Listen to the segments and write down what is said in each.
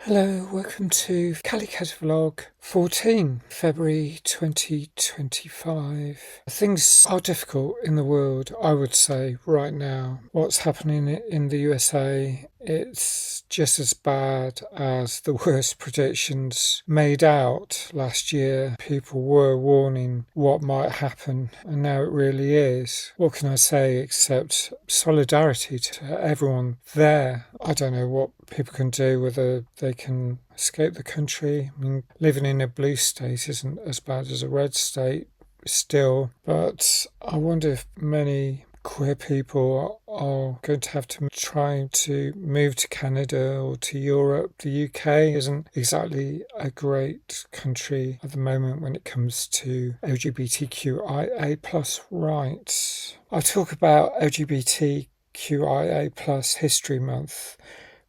Hello, welcome to Cata Vlog 14, February 2025. Things are difficult in the world, I would say, right now. What's happening in the USA, it's just as bad as the worst predictions made out last year. People were warning what might happen, and now it really is. What can I say except solidarity to everyone there? I don't know what people can do, whether they can escape the country. I mean, living in a blue state isn't as bad as a red state still, but I wonder if many queer people are going to have to try to move to Canada or to Europe. The UK isn't exactly a great country at the moment when it comes to LGBTQIA plus rights. I talk about LGBTQIA plus History Month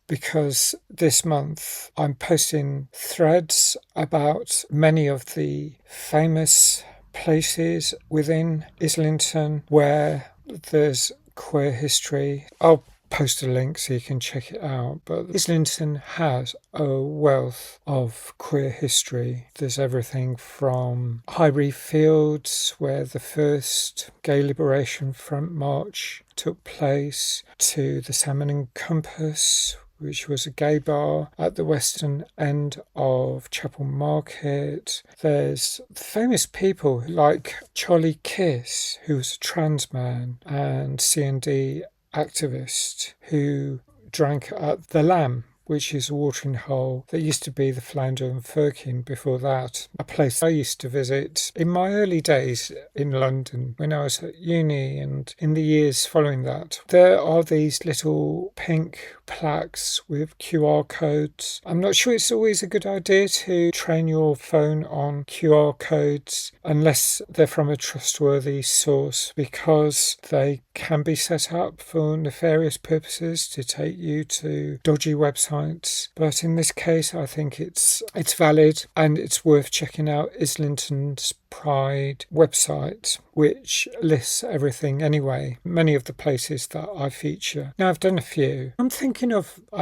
because this month I'm posting threads about many of the famous places within Islington where there's queer history. I'll post a link so you can check it out. But Islington has a wealth of queer history. There's everything from Highbury Fields, where the first Gay Liberation Front March took place, to the Salmon Compass, which was a gay bar at the western end of Chapel Market. There's famous people like Charlie Kiss, who was a trans man and CND activist, who drank at the Lamb, which is a watering hole that used to be the Flounder and Firkin before that, a place I used to visit in my early days in London when I was at uni and in the years following that. There are these little pink plaques with QR codes. I'm not sure it's always a good idea to train your phone on QR codes unless they're from a trustworthy source, because they can be set up for nefarious purposes to take you to dodgy websites. But in this case, I think it's valid, and it's worth checking out Islington's Pride website, which lists everything anyway, many of the places that I feature. Now, I've done a few. I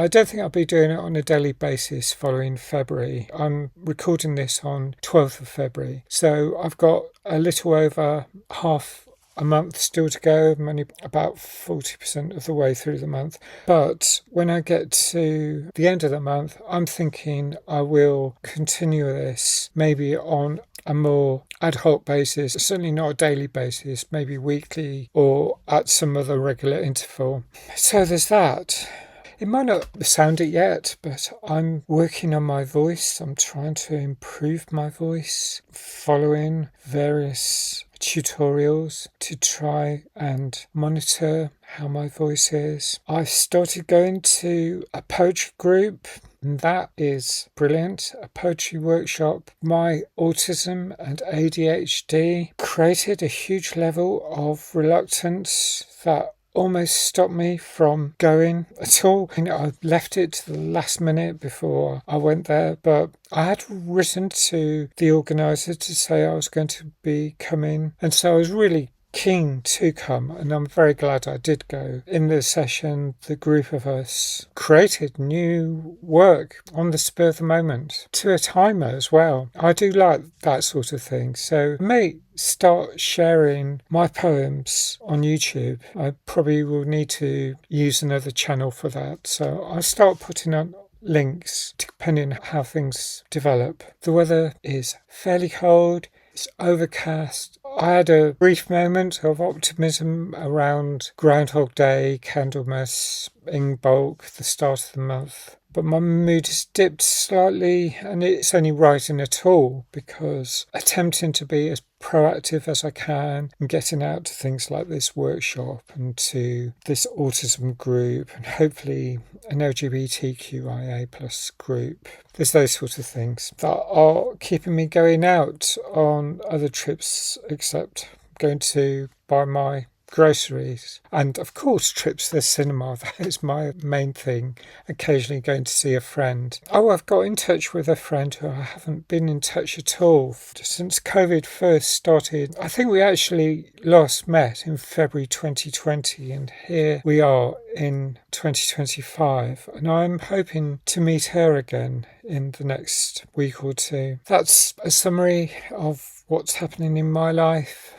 don't think I'll be doing it on a daily basis following February. I'm recording this on 12th of February, so I've got a little over half a month still to go. I'm only about 40% of the way through the month. But when I get to the end of the month, I'm thinking I will continue this maybe on a more ad hoc basis, certainly not a daily basis, maybe weekly or at some other regular interval. So there's that. It might not sound it yet, but I'm working on my voice. I'm trying to improve my voice, following various tutorials to try and monitor how my voice is. I've started going to a poetry group, and that is brilliant. A poetry workshop. My autism and ADHD created a huge level of reluctance that almost stopped me from going at all. I left it to the last minute before I went there, but I had written to the organiser to say I was going to be coming, and so I was really keen to come, and I'm very glad I did go. In the session, the group of us created new work on the spur of the moment, to a timer as well. I do like that sort of thing, so I may start sharing my poems on YouTube. I probably will need to use another channel for that, so I'll start putting on links depending on how things develop. The weather is fairly cold. It's overcast. I had a brief moment of optimism around Groundhog Day, Candlemas, in bulk, the start of the month. But my mood has dipped slightly, and it's only rising at all because attempting to be as proactive as I can and getting out to things like this workshop and to this autism group and hopefully an LGBTQIA plus group. There's those sort of things that are keeping me going out on other trips, except going to buy my groceries, and of course trips to the cinema. That is my main thing. Occasionally going to see a friend. Oh, I've got in touch with a friend who I haven't been in touch at all since COVID first started. I think we actually last met in February 2020, and here we are in 2025, and I'm hoping to meet her again in the next week or two. That's a summary of what's happening in my life.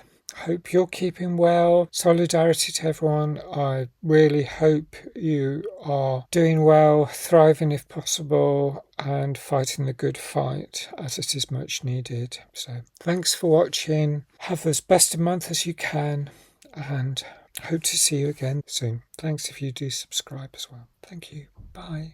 Hope you're keeping well. Solidarity to everyone. I really hope you are doing well, thriving if possible, and fighting the good fight as it is much needed. So thanks for watching. Have as best a month as you can, and hope to see you again soon. Thanks if you do subscribe as well. Thank you. Bye.